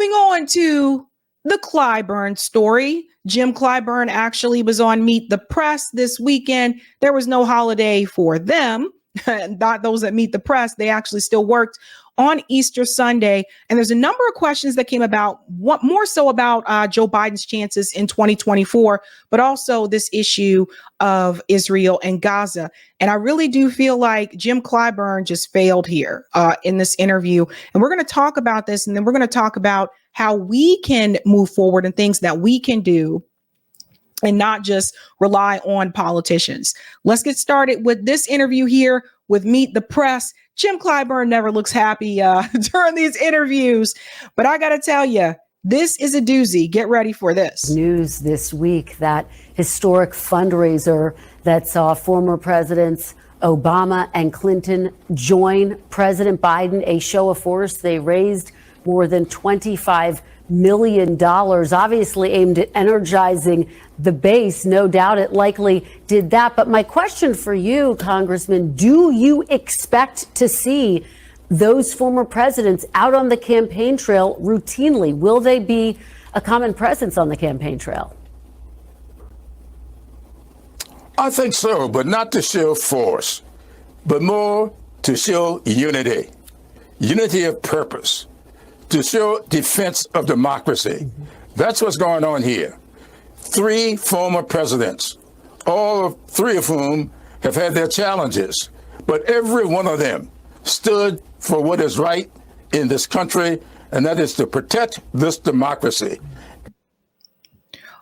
moving on to the Clyburn story. Jim Clyburn actually was on Meet the Press this weekend. There was no holiday for them. Not those that meet the press. They actually still worked on Easter Sunday. And there's a number of questions that came about, what more so about Joe Biden's chances in 2024, but also this issue of Israel and Gaza. And I really do feel like Jim Clyburn just failed here in this interview. And we're going to talk about this, and then we're going to talk about how we can move forward and things that we can do and not just rely on politicians. Let's get started with this interview here with Meet the Press. Jim Clyburn never looks happy during these interviews, but I got to tell you, this is a doozy. Get ready for this. News this week, that historic fundraiser that saw former presidents Obama and Clinton join President Biden, a show of force. They raised more than $25 million, obviously aimed at energizing the base. No doubt it likely did that. But my question for you, Congressman, do you expect to see those former presidents out on the campaign trail routinely? Will they be a common presence on the campaign trail? I think so, but not to show force, but more to show unity, unity of purpose, to show defense of democracy. That's what's going on here. 3 former presidents, three of whom have had their challenges, but every one of them stood for what is right in this country, and that is to protect this democracy.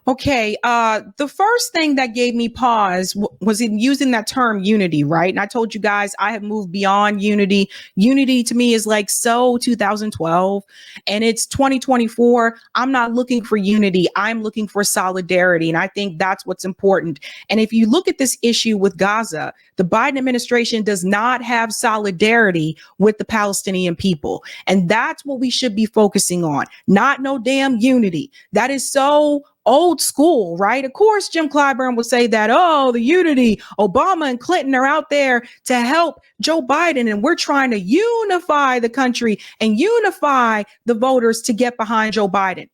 Okay, the first thing that gave me pause was in using that term unity, right? And I told you guys I have moved beyond unity. Unity to me is like so 2012 and it's 2024. I'm not looking for unity. I'm looking for solidarity. And I think that's what's important. And if you look at this issue with Gaza, the Biden administration does not have solidarity with the Palestinian people. And that's what we should be focusing on, not no damn unity. That is so old school, right? Of course, Jim Clyburn will say that, oh, the unity, Obama and Clinton are out there to help Joe Biden, and we're trying to unify the country and unify the voters to get behind Joe Biden.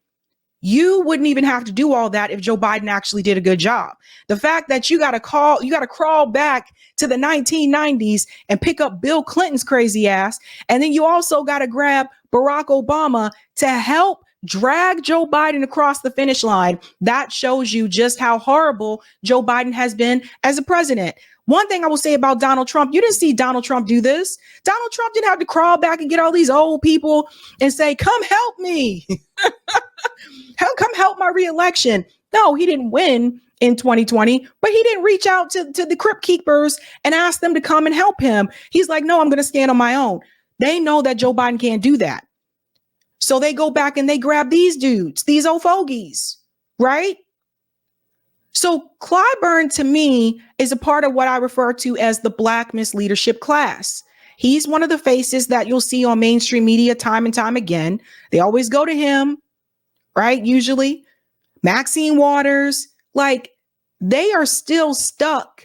You wouldn't even have to do all that if Joe Biden actually did a good job. The fact that you got to crawl back to the 1990s and pick up Bill Clinton's crazy ass, and then you also got to grab Barack Obama to help drag Joe Biden across the finish line. That shows you just how horrible Joe Biden has been as a president. One thing I will say about Donald Trump, you didn't see Donald Trump do this. Donald Trump didn't have to crawl back and get all these old people and say, come help me. Come help my reelection. No, he didn't win in 2020, but he didn't reach out to the Crypt Keepers and ask them to come and help him. He's like, no, I'm going to stand on my own. They know that Joe Biden can't do that. So they go back and they grab these dudes, these old fogies, right? So Clyburn, to me, is a part of what I refer to as the Black misleadership class. He's one of the faces that you'll see on mainstream media time and time again. They always go to him, right? Usually Maxine Waters, like they are still stuck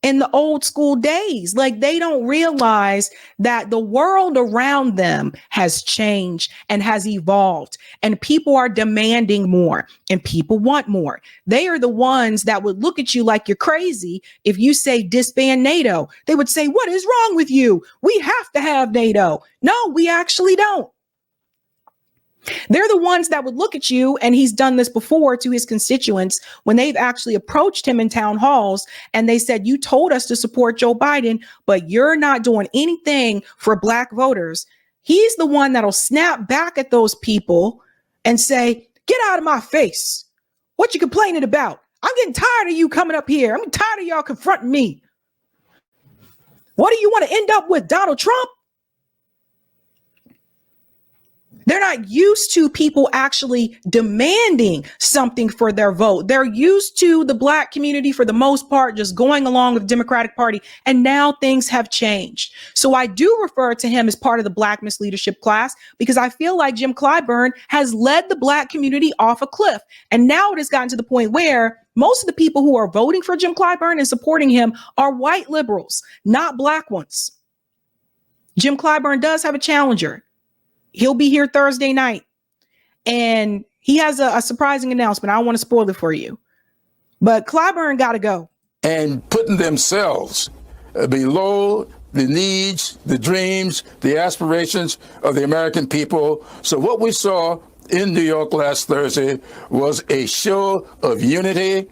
in the old school days. Like they don't realize that the world around them has changed and has evolved, and people are demanding more and people want more. They are the ones that would look at you like you're crazy if you say disband NATO. They would say, what is wrong with you? We have to have NATO. No, we actually don't. They're the ones that would look at you, and he's done this before to his constituents when they've actually approached him in town halls and they said, you told us to support Joe Biden, but you're not doing anything for Black voters. He's the one that'll snap back at those people and say, get out of my face. What you complaining about? I'm getting tired of you coming up here. I'm tired of y'all confronting me. What do you want to end up with, Donald Trump? They're not used to people actually demanding something for their vote. They're used to the Black community, for the most part, just going along with the Democratic Party. And now things have changed. So I do refer to him as part of the Black misleadership class, because I feel like Jim Clyburn has led the Black community off a cliff. And now it has gotten to the point where most of the people who are voting for Jim Clyburn and supporting him are white liberals, not Black ones. Jim Clyburn does have a challenger. He'll be here Thursday night. And he has a surprising announcement. I don't want to spoil it for you. But Clyburn got to go. And putting themselves below the needs, the dreams, the aspirations of the American people. So what we saw in New York last Thursday was a show of unity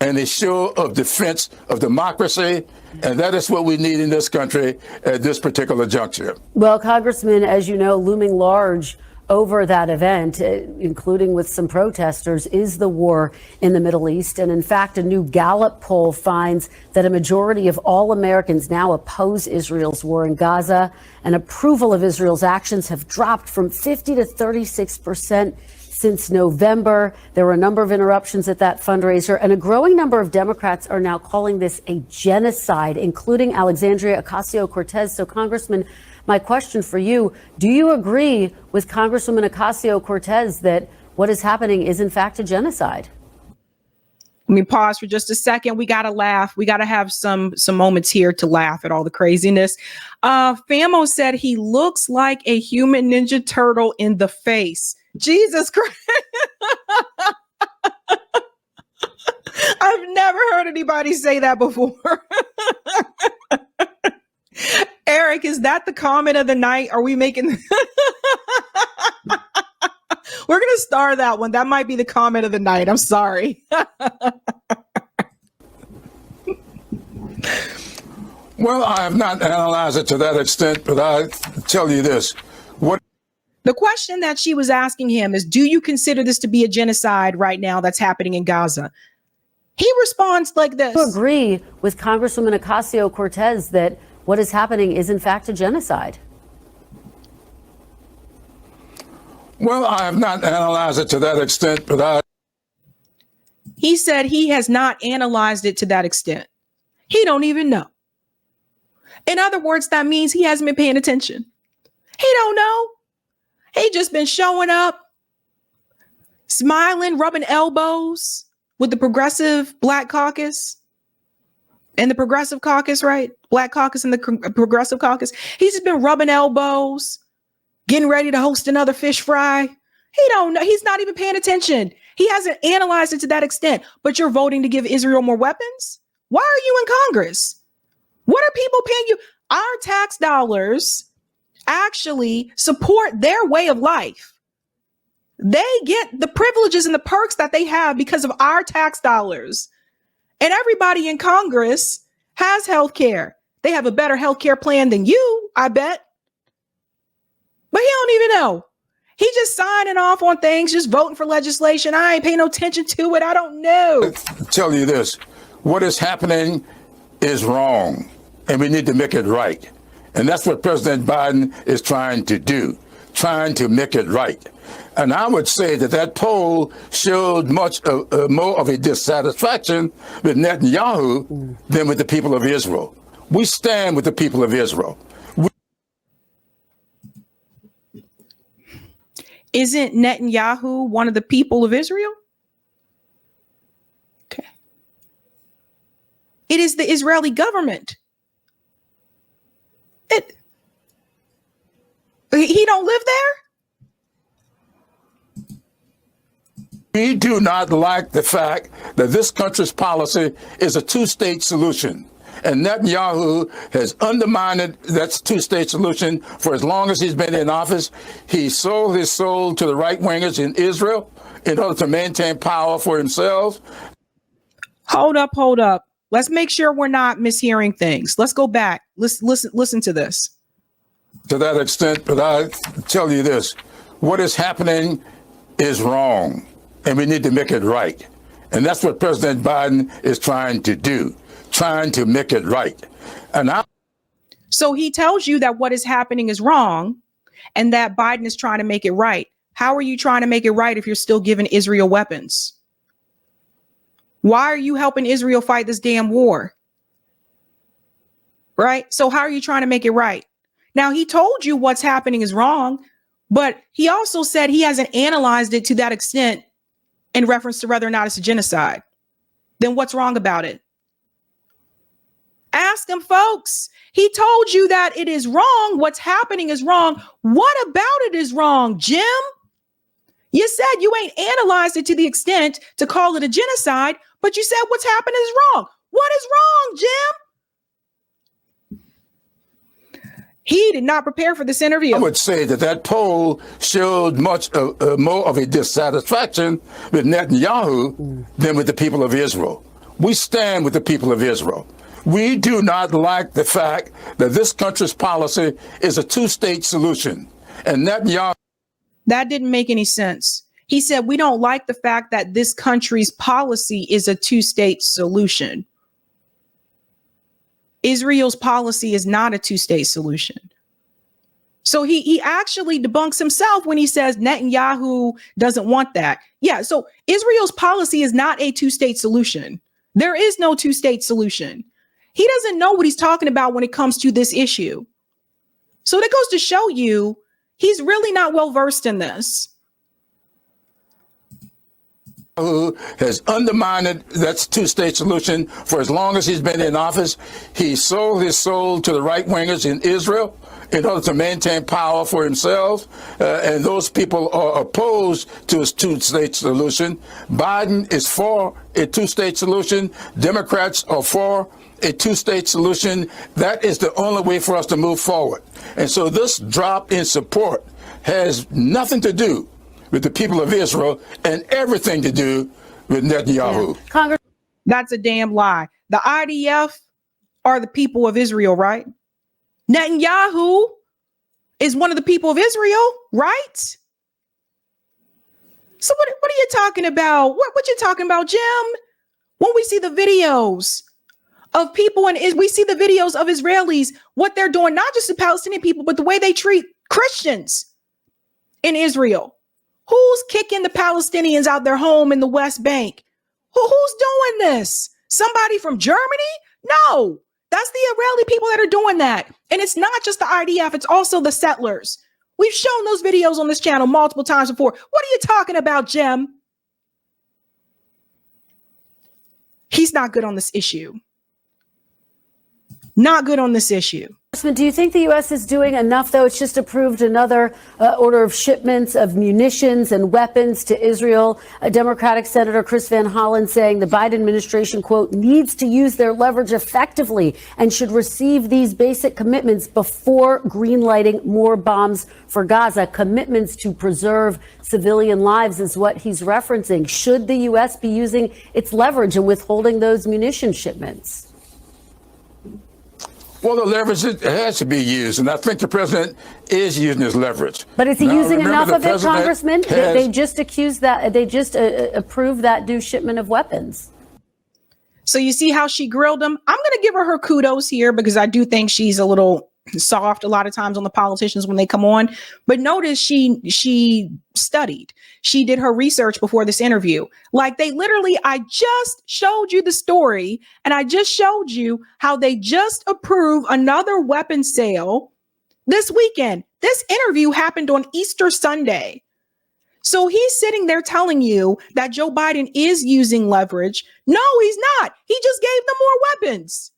and a show of defense of democracy. And that is what we need in this country at this particular juncture. Well, Congressman, as you know, looming large over that event, including with some protesters, is the war in the Middle East. And in fact, a new Gallup poll finds that a majority of all Americans now oppose Israel's war in Gaza, and approval of Israel's actions have dropped from 50 to 36% since November. There were a number of interruptions at that fundraiser, and a growing number of Democrats are now calling this a genocide, including Alexandria Ocasio-Cortez. So, Congressman, my question for you, do you agree with Congresswoman Ocasio-Cortez that what is happening is in fact a genocide? Let me pause for just a second. We got to laugh. We got to have some moments here to laugh at all the craziness. Famo said he looks like a human Ninja Turtle in the face. Jesus Christ. I've never heard anybody say that before. Eric, is that the comment of the night? Are we making... We're going to star that one. That might be the comment of the night. I'm sorry. Well, I have not analyzed it to that extent, but I tell you this. The question that she was asking him is, do you consider this to be a genocide right now that's happening in Gaza? He responds like this. Do you agree with Congresswoman Ocasio-Cortez that what is happening is in fact a genocide? Well, I have not analyzed it to that extent, but He said he has not analyzed it to that extent. He don't even know. In other words, that means he hasn't been paying attention. He don't know. He just been showing up, smiling, rubbing elbows with the progressive Black caucus and the progressive caucus, right? Black caucus and the progressive caucus. He's just been rubbing elbows, getting ready to host another fish fry. He don't know. He's not even paying attention. He hasn't analyzed it to that extent. But you're voting to give Israel more weapons? Why are you in Congress? What are people paying you? Our tax dollars actually support their way of life. They get the privileges and the perks that they have because of our tax dollars. And everybody in Congress has health care. They have a better health care plan than you, I bet. But he don't even know. He just signing off on things, just voting for legislation. I ain't paying no attention to it. I don't know. I tell you this, what is happening is wrong, and we need to make it right. And that's what President Biden is trying to do, trying to make it right. And I would say that that poll showed much more of a dissatisfaction with Netanyahu than with the people of Israel. We stand with the people of Israel. Isn't Netanyahu one of the people of Israel? Okay. It is the Israeli government. He don't live there? We do not like the fact that this country's policy is a two-state solution. And Netanyahu has undermined that two-state solution for as long as he's been in office. He sold his soul to the right-wingers in Israel in order to maintain power for himself. Hold up. Let's make sure we're not mishearing things. Let's go back. Listen to this. To that extent, but I tell you this, what is happening is wrong, and we need to make it right. And that's what President Biden is trying to do, trying to make it right. So he tells you that what is happening is wrong and that Biden is trying to make it right. How are you trying to make it right if you're still giving Israel weapons? Why are you helping Israel fight this damn war? Right? So how are you trying to make it right? Now, he told you what's happening is wrong, but he also said he hasn't analyzed it to that extent in reference to whether or not it's a genocide. Then what's wrong about it? Ask him, folks. He told you that it is wrong. What's happening is wrong. What about it is wrong, Jim? You said you ain't analyzed it to the extent to call it a genocide, but you said what's happened is wrong. What is wrong, Jim? He did not prepare for this interview. I would say that poll showed much more of a dissatisfaction with Netanyahu than with the people of Israel. We stand with the people of Israel. We do not like the fact that this country's policy is a two-state solution. And Netanyahu... That didn't make any sense. He said, we don't like the fact that this country's policy is a two-state solution. Israel's policy is not a two-state solution. So he actually debunks himself when he says Netanyahu doesn't want that. Yeah, so Israel's policy is not a two-state solution. There is no two-state solution. He doesn't know what he's talking about when it comes to this issue. So that goes to show you he's really not well versed in this. Who has undermined that two-state solution for as long as he's been in office. He sold his soul to the right-wingers in Israel in order to maintain power for himself, and those people are opposed to his two-state solution. Biden is for a two-state solution. Democrats are for a two-state solution. That is the only way for us to move forward. And so this drop in support has nothing to do with the people of Israel and everything to do with Netanyahu. Yeah. Congress. That's a damn lie. The IDF are the people of Israel, right? Netanyahu is one of the people of Israel, right? So what are you talking about? What you talking about, Jim? When we see the videos of people and we see the videos of Israelis, what they're doing, not just the Palestinian people, but the way they treat Christians in Israel. Who's kicking the Palestinians out their home in the West Bank? Who's doing this? Somebody from Germany? No, that's the Israeli people that are doing that. And it's not just the IDF, it's also the settlers. We've shown those videos on this channel multiple times before. What are you talking about, Jim? He's not good on this issue. Not good on this issue. Do you think the U.S. is doing enough, though? It's just approved another order of shipments of munitions and weapons to Israel. A Democratic Senator Chris Van Hollen saying the Biden administration, quote, needs to use their leverage effectively and should receive these basic commitments before greenlighting more bombs for Gaza. Commitments to preserve civilian lives is what he's referencing. Should the U.S. be using its leverage and withholding those munition shipments? Well, the leverage has to be used, and I think the president is using his leverage. But is he using enough of it, Congressman? They just accused that, they just approved that new shipment of weapons. So you see how she grilled him? I'm going to give her kudos here because I do think she's a little soft a lot of times on the politicians when they come on. But notice she studied. She did her research before this interview. Like they literally, I just showed you the story and I just showed you how they just approved another weapon sale this weekend. This interview happened on Easter Sunday. So he's sitting there telling you that Joe Biden is using leverage. No, he's not. He just gave them more weapons.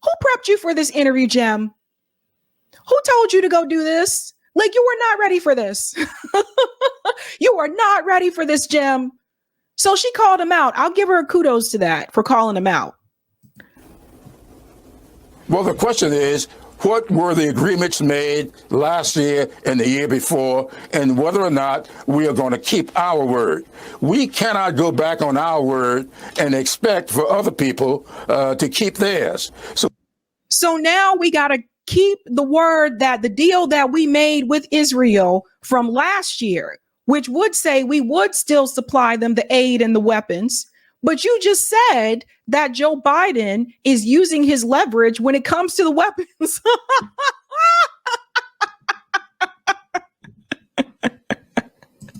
Who prepped you for this interview, Jim? Who told you to go do this? Like, you were not ready for this. You are not ready for this, Jim. So she called him out. I'll give her kudos to that for calling him out. Well, the question is, what were the agreements made last year and the year before, and whether or not we are going to keep our word? We cannot go back on our word and expect for other people to keep theirs. So now we got to keep the word, that the deal that we made with Israel from last year, which would say we would still supply them the aid and the weapons. But you just said that Joe Biden is using his leverage when it comes to the weapons.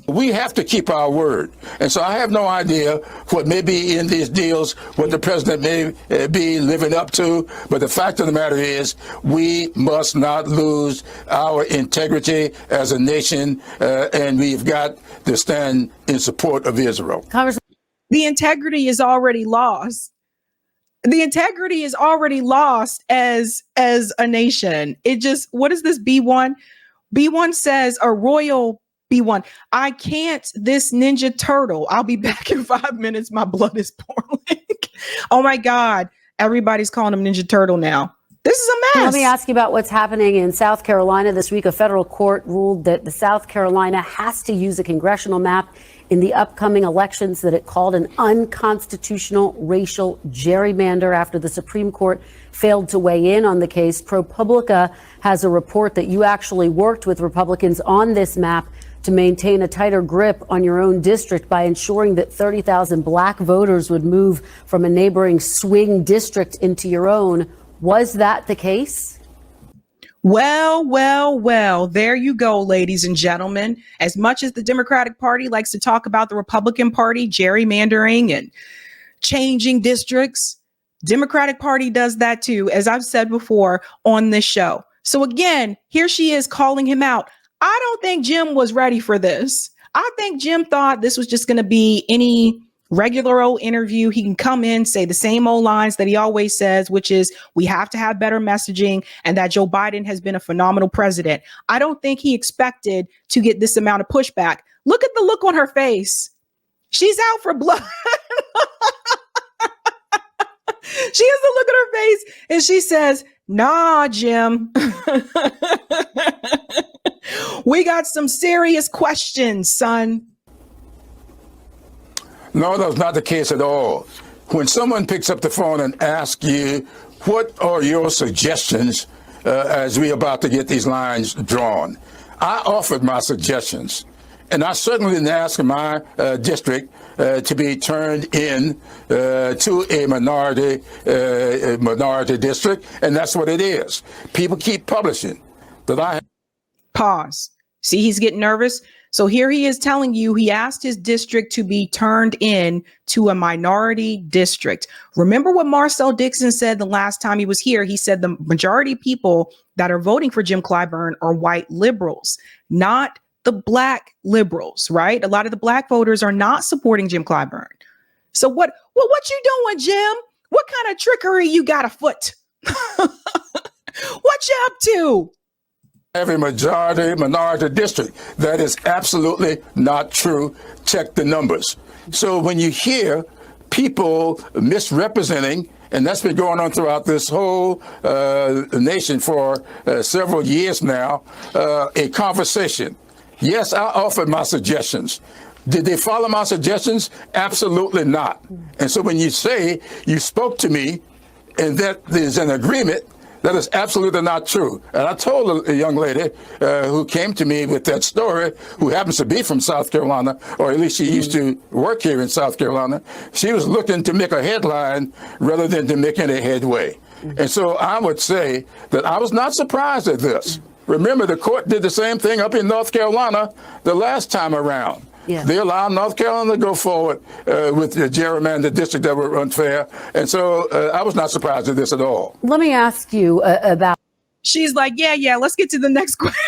We have to keep our word. And so I have no idea what may be in these deals, what the president may be living up to. But the fact of the matter is, we must not lose our integrity as a nation. And we've got to stand in support of Israel. The integrity is already lost. The integrity is already lost as a nation. It just, what is this B1? B1 says a royal be one. I can't, this Ninja Turtle. I'll be back in 5 minutes. My blood is boiling. Oh my God. Everybody's calling him Ninja Turtle now. This is a mess. Let me ask you about what's happening in South Carolina this week. A federal court ruled that the South Carolina has to use a congressional map in the upcoming elections that it called an unconstitutional racial gerrymander after the Supreme Court failed to weigh in on the case. ProPublica has a report that you actually worked with Republicans on this map to maintain a tighter grip on your own district by ensuring that 30,000 black voters would move from a neighboring swing district into your own. Was that the case? Well, there you go, ladies and gentlemen. As much as the Democratic Party likes to talk about the Republican Party gerrymandering and changing districts, Democratic Party does that too, as I've said before on this show. So again, here she is calling him out. I don't think Jim was ready for this. I think Jim thought this was just going to be any regular old interview. He can come in, say the same old lines that he always says, which is we have to have better messaging and that Joe Biden has been a phenomenal president. I don't think he expected to get this amount of pushback. Look at the look on her face. She's out for blood. She has the look on her face and she says, nah, Jim. We got some serious questions, son. No, that's not the case at all. When someone picks up the phone and asks you, what are your suggestions as we're about to get these lines drawn? I offered my suggestions, and I certainly didn't ask my district to be turned in to a minority district, and that's what it is. People keep publishing that Pause. See, he's getting nervous. So here he is telling you he asked his district to be turned in to a minority district. Remember what Marcel Dixon said the last time he was here? He said the majority of people that are voting for Jim Clyburn are white liberals, not the black liberals, right? A lot of the black voters are not supporting Jim Clyburn. So what you doing, Jim? What kind of trickery you got afoot? What you up to? Every minority district. That is absolutely not true. Check the numbers. So when you hear people misrepresenting, and that's been going on throughout this whole nation for several years now, a conversation. Yes, I offered my suggestions. Did they follow my suggestions? Absolutely not. And so when you say you spoke to me and that there's an agreement, that is absolutely not true. And I told a young lady who came to me with that story, who happens to be from South Carolina, or at least she used to work here in South Carolina, she was looking to make a headline rather than to make any headway. And so I would say that I was not surprised at this. Remember, the court did the same thing up in North Carolina the last time around. Yeah. They allowed North Carolina to go forward with the gerrymandered district that were unfair. And so I was not surprised at this at all. Let me ask you about. She's like, yeah, let's get to the next question.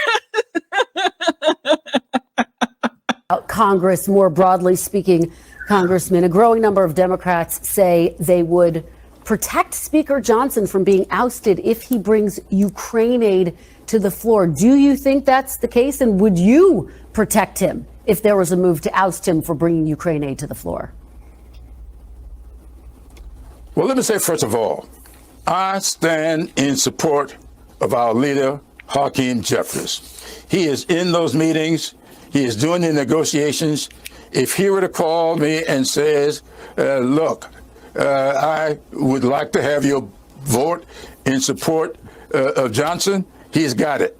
Congress, more broadly speaking, Congressman, a growing number of Democrats say they would protect Speaker Johnson from being ousted if he brings Ukraine aid to the floor. Do you think that's the case? And would you protect him if there was a move to oust him for bringing Ukraine aid to the floor? Well, let me say, first of all, I stand in support of our leader, Hakeem Jeffries. He is in those meetings. He is doing the negotiations. If he were to call me and says, look, I would like to have your vote in support of Johnson, he's got it.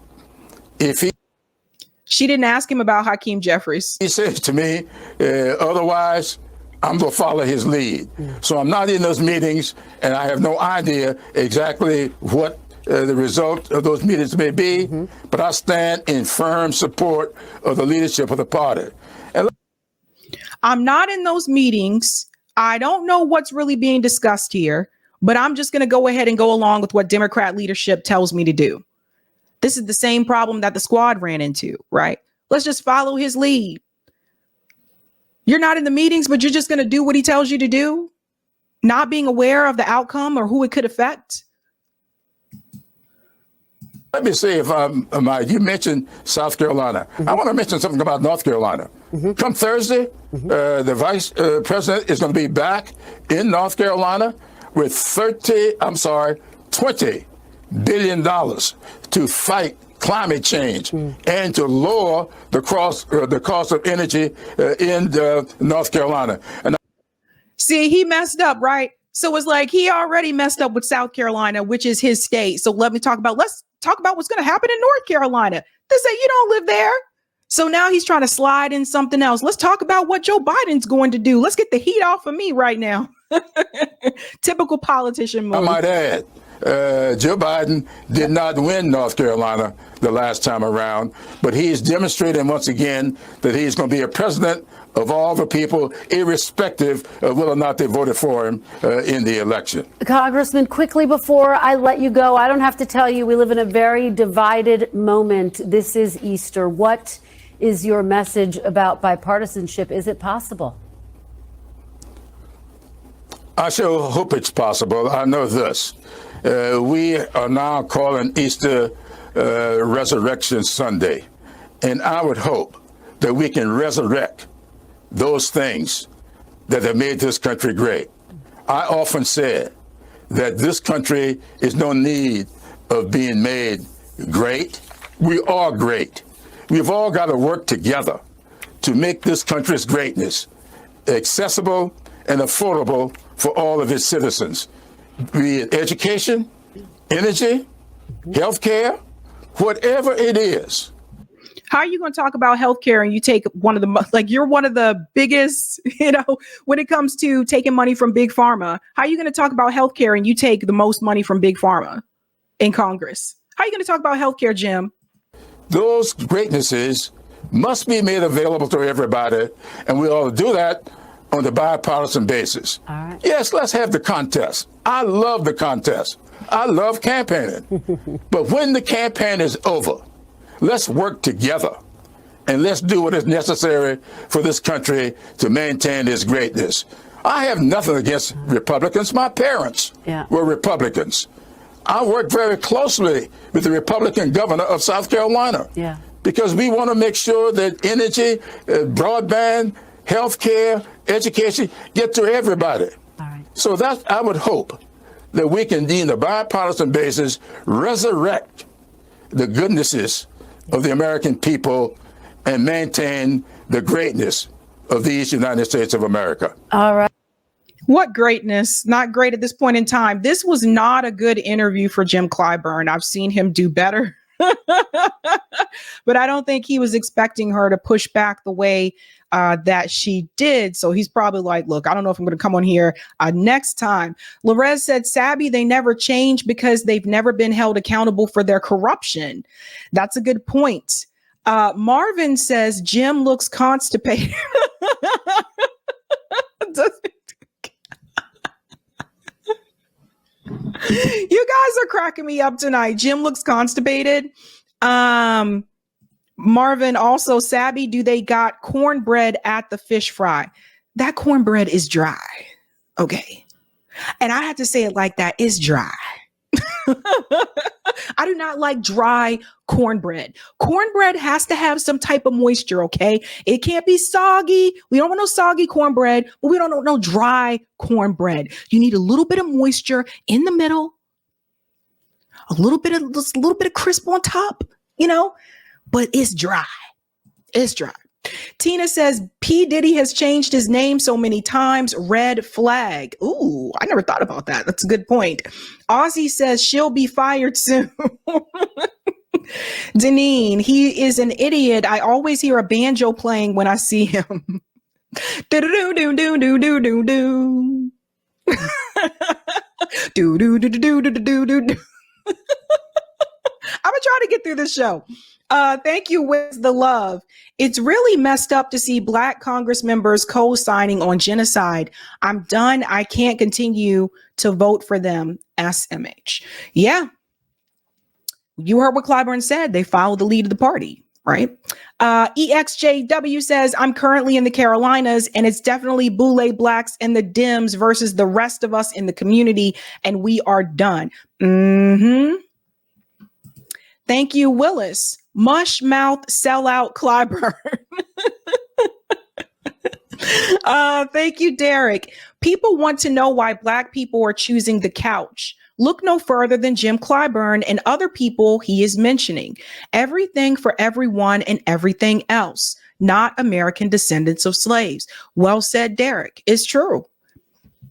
She didn't ask him about Hakeem Jeffries. He says to me, otherwise, I'm going to follow his lead. So I'm not in those meetings, and I have no idea exactly what the result of those meetings may be, but I stand in firm support of the leadership of the party. And I'm not in those meetings. I don't know what's really being discussed here, but I'm just going to go ahead and go along with what Democrat leadership tells me to do. This is the same problem that the squad ran into, right? Let's just follow his lead. You're not in the meetings, but you're just going to do what he tells you to do, not being aware of the outcome or who it could affect. Let me see if you mentioned South Carolina. I want to mention something about North Carolina. Come Thursday, the vice president is going to be back in North Carolina with $20 billion to fight climate change and to lower the cost of energy in North Carolina. And see, he messed up, right? So it's like he already messed up with South Carolina, which is his state. So let's talk about what's going to happen in North Carolina. They say you don't live there. So now he's trying to slide in something else. Let's talk about what Joe Biden's going to do. Let's get the heat off of me right now. Typical politician move. I might add, Joe Biden did not win North Carolina the last time around, but he's demonstrating once again that he's going to be a president of all the people, irrespective of whether or not they voted for him in the election. Congressman, quickly before I let you go, I don't have to tell you, we live in a very divided moment. This is Easter. What is your message about bipartisanship? Is it possible? I sure hope it's possible. I know this. We are now calling Easter Resurrection Sunday. And I would hope that we can resurrect those things that have made this country great. I often said that this country is no need of being made great. We are great. We've all got to work together to make this country's greatness accessible and affordable for all of its citizens, be it education, energy, healthcare, whatever it is. How are you going to talk about healthcare and you take one of the, you're one of the biggest, when it comes to taking money from Big Pharma? How are you going to talk about healthcare and you take the most money from Big Pharma in Congress? How are you going to talk about healthcare, Jim? Those greatnesses must be made available to everybody, and we ought to do that on the bipartisan basis. All right. Yes, let's have the contest. I love the contest. I love campaigning. But when the campaign is over, let's work together and let's do what is necessary for this country to maintain its greatness. I have nothing against Republicans. My parents were Republicans. I worked very closely with the Republican governor of South Carolina because we want to make sure that energy, broadband, health care, education get to everybody. All right. So that I would hope that we can, on a bipartisan basis, resurrect the goodnesses of the American people and maintain the greatness of these United States of America. All right. What greatness? Not great at this point in time. This was not a good interview for Jim Clyburn. I've seen him do better. But I don't think he was expecting her to push back the way that she did. So he's probably like, look, I don't know if I'm going to come on here next time. Lorez said, Sabby, they never change because they've never been held accountable for their corruption. That's a good point. Marvin says, Jim looks constipated. You guys are cracking me up tonight. Jim looks constipated. Marvin also, Sabby, do they got cornbread at the fish fry? That cornbread is dry. Okay. And I had to say it like that. It's dry. I do not like dry cornbread. Cornbread has to have some type of moisture, okay? It can't be soggy. We don't want no soggy cornbread, but we don't want no dry cornbread. You need a little bit of moisture in the middle, a little bit of crisp on top, but it's dry. It's dry. Tina says, P. Diddy has changed his name so many times. Red flag. Ooh, I never thought about that. That's a good point. Ozzy says she'll be fired soon. Deneen, he is an idiot. I always hear a banjo playing when I see him. Do do do do do do do do. Do do do do do do do do. I'm gonna try to get through this show. Thank you, with the love. It's really messed up to see Black Congress members co-signing on genocide. I'm done. I can't continue to vote for them. SMH. Yeah. You heard what Clyburn said. They followed the lead of the party, right? EXJW says, I'm currently in the Carolinas, and it's definitely Boule Blacks and the Dems versus the rest of us in the community, and we are done. Mm-hmm. Thank you, Willis. Mush mouth sellout Clyburn. Thank you, Derek. People want to know why Black people are choosing the couch. Look no further than Jim Clyburn and other people he is mentioning. Everything for everyone and everything else, not American descendants of slaves. Well said, Derek. It's true.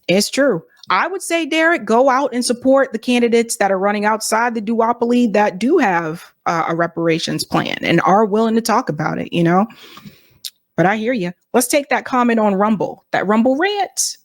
It's true. I would say, Derek, go out and support the candidates that are running outside the duopoly that do have a reparations plan and are willing to talk about it, you know? But I hear you. Let's take that comment on Rumble, that Rumble rant.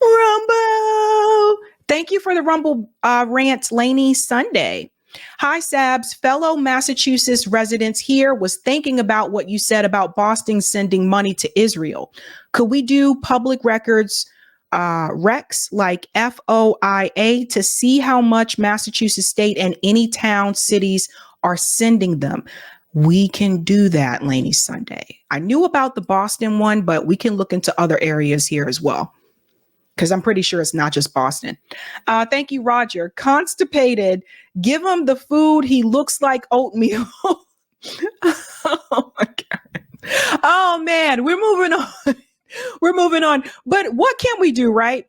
Rumble. Thank you for the Rumble rant, Lainey Sunday. Hi, Sabs. Fellow Massachusetts residents here was thinking about what you said about Boston sending money to Israel. Could we do public records recs like FOIA to see how much Massachusetts state and any town, cities are sending them? We can do that, Lainey Sunday. I knew about the Boston one, but we can look into other areas here as well, because I'm pretty sure it's not just Boston. Thank you, Roger. Constipated. Give him the food. He looks like oatmeal. Oh, my God. Oh, man. We're moving on. We're moving on. But what can we do, right?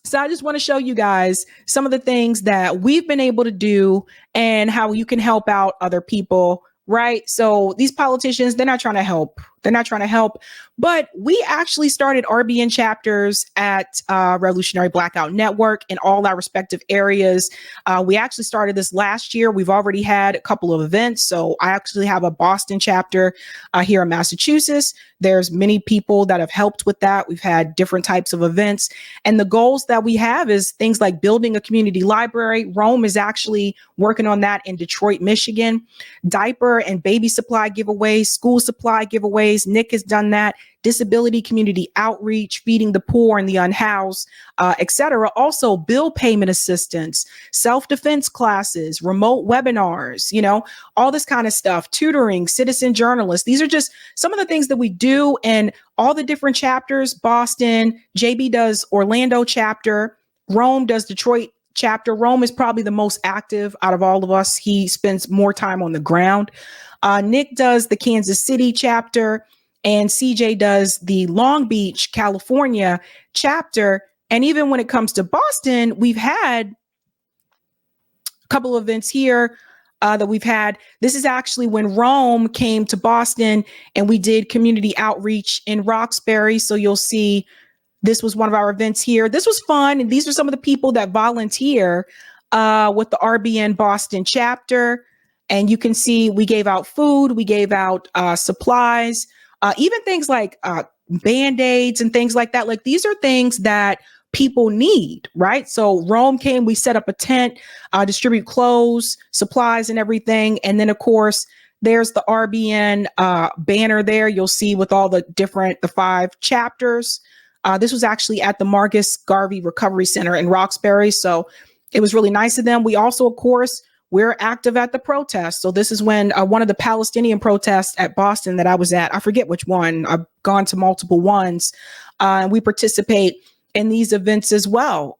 So I just want to show you guys some of the things that we've been able to do and how you can help out other people, right? So these politicians, they're not trying to help. They're not trying to help. But we actually started RBN chapters at Revolutionary Blackout Network in all our respective areas. We actually started this last year. We've already had a couple of events. So I actually have a Boston chapter here in Massachusetts. There's many people that have helped with that. We've had different types of events. And the goals that we have is things like building a community library. Rome is actually working on that in Detroit, Michigan. Diaper and baby supply giveaways, school supply giveaways. Nick has done that. Disability community outreach, feeding the poor and the unhoused, etc. Also, bill payment assistance, self-defense classes, remote webinars, you know, all this kind of stuff, tutoring, citizen journalists. These are just some of the things that we do in all the different chapters. Boston, JB does Orlando chapter, Rome does Detroit chapter. Rome is probably the most active out of all of us. He spends more time on the ground. Nick does the Kansas City chapter, and CJ does the Long Beach, California chapter. And even when it comes to Boston, we've had a couple of events here that we've had. This is actually when Rome came to Boston and we did community outreach in Roxbury. So you'll see this was one of our events here. This was fun. And these are some of the people that volunteer with the RBN Boston chapter. And you can see we gave out food, we gave out supplies, even things like Band-Aids and things like that. Like these are things that people need, right? So Rome came, we set up a tent, distribute clothes, supplies and everything. And then of course, there's the RBN banner there. You'll see with all the 5 chapters. This was actually at the Marcus Garvey Recovery Center in Roxbury. So it was really nice of them. We also, of course, we're active at the protest. So this is when one of the Palestinian protests at Boston that I was at, I forget which one, I've gone to multiple ones, and we participate in these events as well.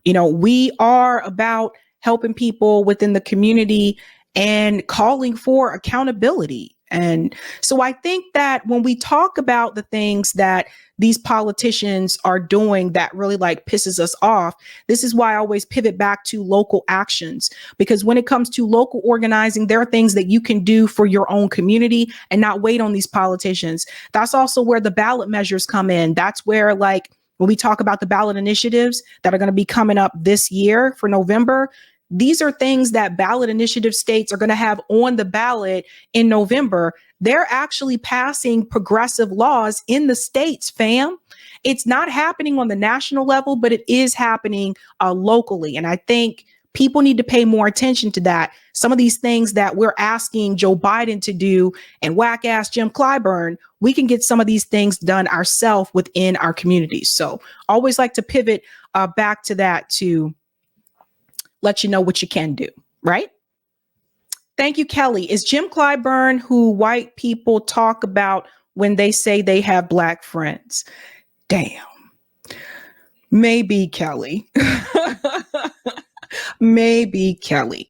You know, we are about helping people within the community and calling for accountability. And so I think that when we talk about the things that these politicians are doing that really like pisses us off, this is why I always pivot back to local actions, because when it comes to local organizing, there are things that you can do for your own community and not wait on these politicians. That's also where the ballot measures come in. That's where, like, when we talk about the ballot initiatives that are going to be coming up this year for November, these are things that ballot initiative states are going to have on the ballot in November. They're actually passing progressive laws in the states, fam. It's not happening on the national level, but it is happening locally. And I think people need to pay more attention to that. Some of these things that we're asking Joe Biden to do and whack ass Jim Clyburn, we can get some of these things done ourselves within our communities. So always like to pivot back to that to let you know what you can do, right? Thank you, Kelly. Is Jim Clyburn who white people talk about when they say they have Black friends? Damn. Maybe, Kelly. Maybe, Kelly.